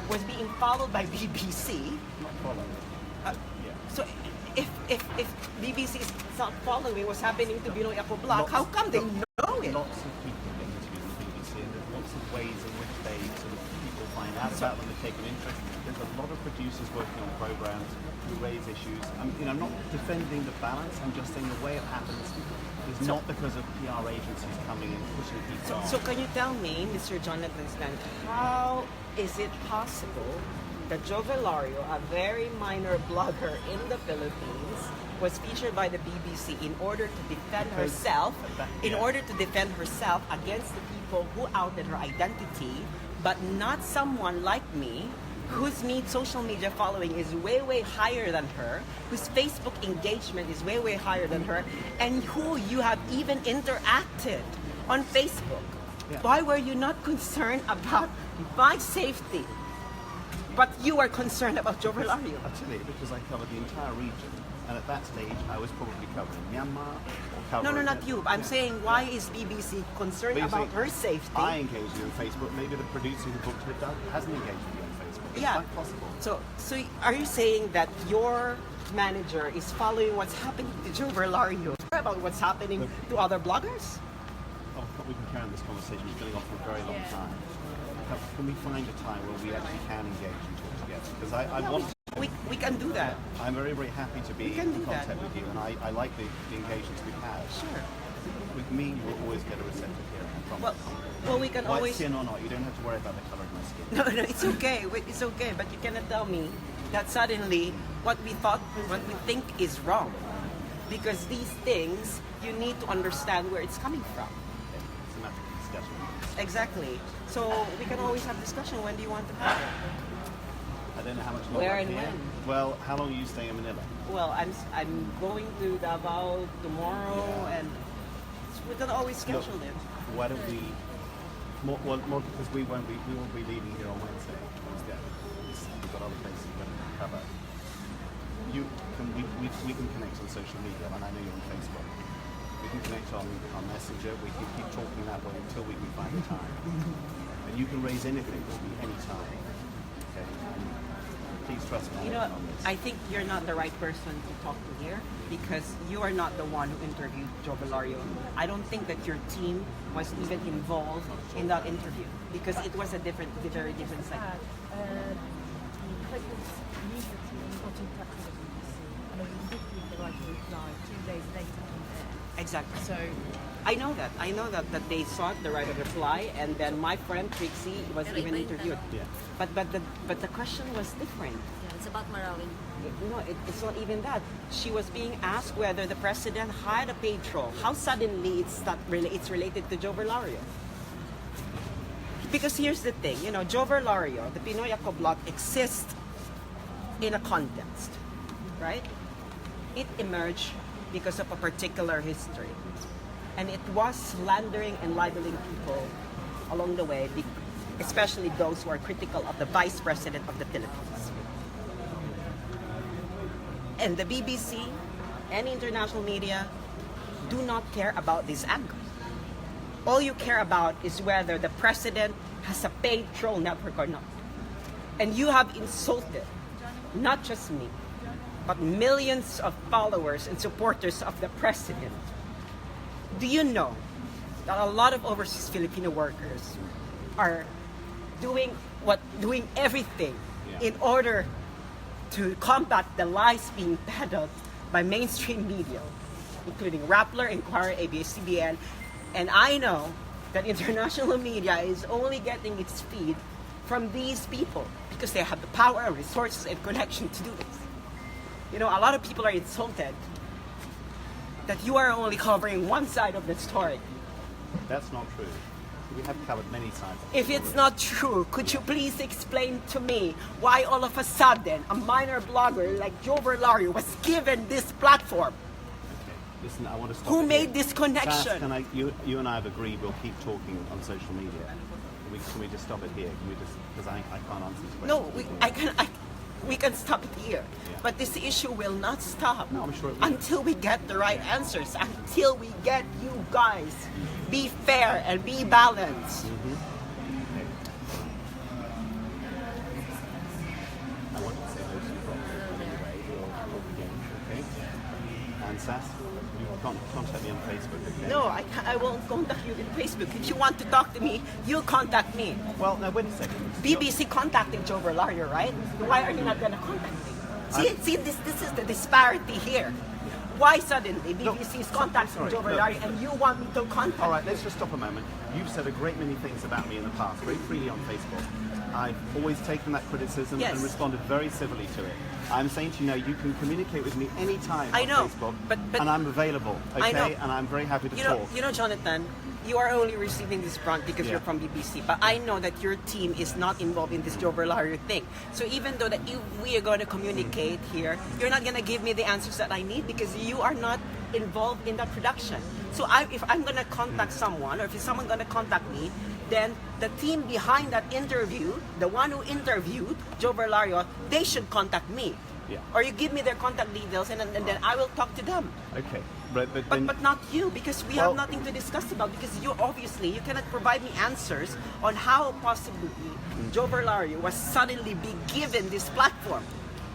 was being followed by BBC. Not following. Yeah. So if BBC is not following what's happening to Pinoy Ako Black, how come they know it? Lots of people get interviewed on the BBC, and there's lots of ways in which they sort of people find out about them, they take an interest. There's a lot of producers working on programs who raise issues. I'm not defending the balance. I'm just saying the way it happens is not because of PR agencies coming and pushing people on. So can you tell me, Mr. Jonathan Stan, how is it possible that Jo Velario, a very minor blogger in the Philippines, was featured by the BBC in order to defend herself, against the people who outed her identity, but not someone like me, whose social media following is way, way higher than her, whose Facebook engagement is way, way higher than her, and who you have even interacted on Facebook? Yeah. Why were you not concerned about my safety? But you are concerned about Jo Velario. Actually, because I covered the entire region, and at that stage, I was probably covering Myanmar or covering... No, not you. I'm saying, why is BBC concerned about her safety? I engage you on Facebook. Maybe the producer who booked it hasn't engaged with you on Facebook. It's quite possible. So are you saying that your manager is following what's happening to Jo Velario about what's happening to other bloggers? Oh, we can carry on this conversation. It's going on for a very long time. Can we find a time where we actually can engage and talk together? Because I want to. We can do that. I'm very, very happy to be in contact with you, and I like the engagements we've had. Sure. With me, we'll always get a receptive hearing, I promise. Well, we can White always... skin or not, you don't have to worry about the colour of my skin. No, it's okay. It's okay, but you cannot tell me that suddenly what we think is wrong. Because these things, you need to understand where it's coming from. It's a matter of discussion. Exactly. So we can always have discussion. When do you want to have it? I don't know how much longer. Where I'm and here. when? Well, how long are you staying in Manila? Well, I'm going to Davao tomorrow, and we can always schedule it. Why don't we? More because we won't be leaving here on Wednesday. We've got other places we're going to cover. We can connect on social media, and I know you're on Facebook. We can connect on Messenger. We can keep talking that way until we can find a time. And you can raise anything with me anytime. Okay. Please trust me. You know, I think you're not the right person to talk to here, because you are not the one who interviewed Jo Velario. I don't think that your team was even involved in that interview, because it was a very different segment. The news team got in touch with the BBC, and they did give the right to reply 2 days later on air. Exactly. So I know that they sought the right of reply, and then my friend Trixie was even interviewed. Yeah. But the question was different. Yeah, it's about Marawin. No, it's not even that. She was being asked whether the president had a paid troll. How suddenly it's related to Jo Velario? Because here's the thing, Jo Velario, the Pinoy Ako blog, exists in a context, right? It emerged because of a particular history. And it was slandering and libeling people along the way, especially those who are critical of the Vice President of the Philippines. And the BBC and international media do not care about this angle. All you care about is whether the president has a paid troll network or not. And you have insulted not just me, but millions of followers and supporters of the president. Do you know that a lot of overseas Filipino workers are doing everything in order to combat the lies being peddled by mainstream media, including Rappler, Inquirer, ABS-CBN, and I know that international media is only getting its feed from these people because they have the power, resources, and connection to do this. A lot of people are insulted that you are only covering one side of the story. That's not true. We have covered many times. If it's not true, could you please explain to me why all of a sudden a minor blogger like Jo Velario was given this platform? Okay, listen, I want to stop. Who it made here. this connection? Sass, you and I have agreed we'll keep talking on social media. Can we just stop it here? Can we just, because I can't answer this question. No, we can stop it here. Yeah. But this issue will not stop No, I'm sure it will. until we get the right answers, until we get you guys be fair and be balanced. Okay. Sass, you can't contact me on Facebook, okay? No, I won't contact you on Facebook. If you want to talk to me, you contact me. Well, now, wait a second. BBC contacted Joe Verlario, right? Why are you not going to contact me? See, this is the disparity here. Why suddenly BBC is contacting Joe Verlario and you want me to contact? All right, let's just stop a moment. You've said a great many things about me in the past, very freely on Facebook. I've always taken that criticism Yes. and responded very civilly to it. I'm saying to you now, you can communicate with me anytime I on know, Facebook, but and I'm available, okay? I know. And I'm very happy to You talk. know, Jonathan, you are only receiving this brunt because Yeah. you're from BBC. But I know that your team is not involved in this Joe Verlario thing. So even though that we are going to communicate here, you're not going to give me the answers that I need because you are not involved in that production. So if I'm going to contact someone, or if someone's going to contact me, then the team behind that interview, the one who interviewed Joe Verlario, they should contact me. Yeah. Or you give me their contact details and then I will talk to them. Okay, then, But not you, because we Well- have nothing to discuss about, because you cannot provide me answers on how possibly Joe Verlario was suddenly be given this platform.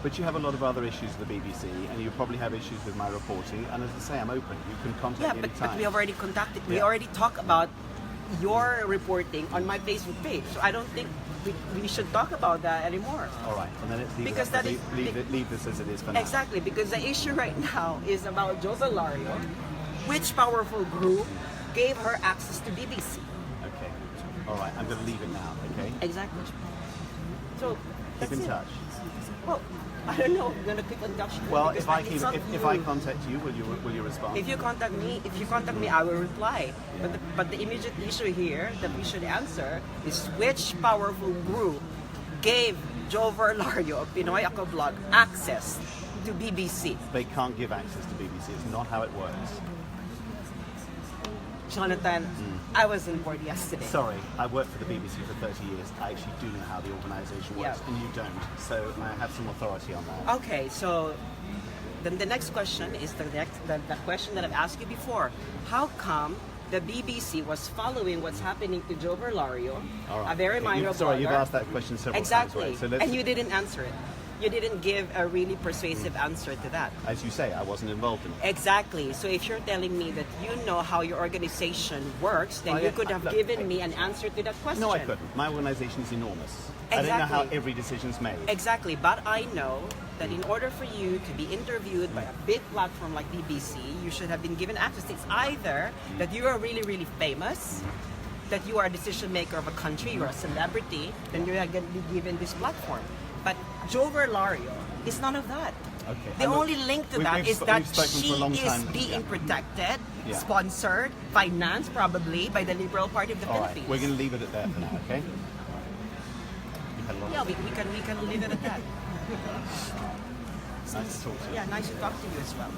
but you have a lot of other issues with the BBC, and you probably have issues with my reporting. And as I say, I'm open. You can contact Yeah, me but anytime. we have already contacted. We Yeah. already talked about your reporting on my Facebook page. So I don't think we should talk about that anymore. All right, and then leave, Because it, that is- leave this as it is for now. Exactly, because the issue right now is about Joe Verlario. Which powerful group gave her access to BBC? Okay. All right, I'm going to leave it now, okay? Exactly. So Keep that's in it. touch. Well, I don't know. I'm gonna keep in touch. Well, because if I contact you, will you respond? if you contact me, I will reply. But the immediate issue here that we should answer is which powerful group gave Joe Verlario of Pinoy Ako Blog access to BBC? They can't give access to BBC. It's not how it works. Jonathan, I was on board yesterday. Sorry, I worked for the BBC for 30 years. I actually do know how the organisation works, Yeah. and you don't. So I have some authority on that. Okay, so then the next question is the question that I've asked you before. How come the BBC was following what's happening to Joe Verlario, All right. a very minor Sorry, you've blogger? asked that question several Exactly, times. Right? So and you didn't answer it. You didn't give a really persuasive answer to that. as you say, I wasn't involved in it. Exactly. So if you're telling me that you know how your organization works, then you could have look, given me an answer to that question. No, I couldn't. My organisation is enormous. I don't know how Exactly. every decision's made. Exactly, but I know that in order for you to be interviewed by a big platform like BBC, you should have been given access. It's either that you are really, really famous, that you are a decision maker of a country, you're a celebrity, then you're going to be given this platform. But Joe Verlario is none of that. Okay. The And look, only link to we've- that we've is sp- that we've spoken she for a long is time. being Yeah. protected, Yeah. sponsored, financed probably by the Liberal Party of the All right, Philippines. we're going to leave it at that for now, okay? You've had a lot Yeah, of we can leave it at that. nice to talk to you. Yeah, nice to talk to you as well.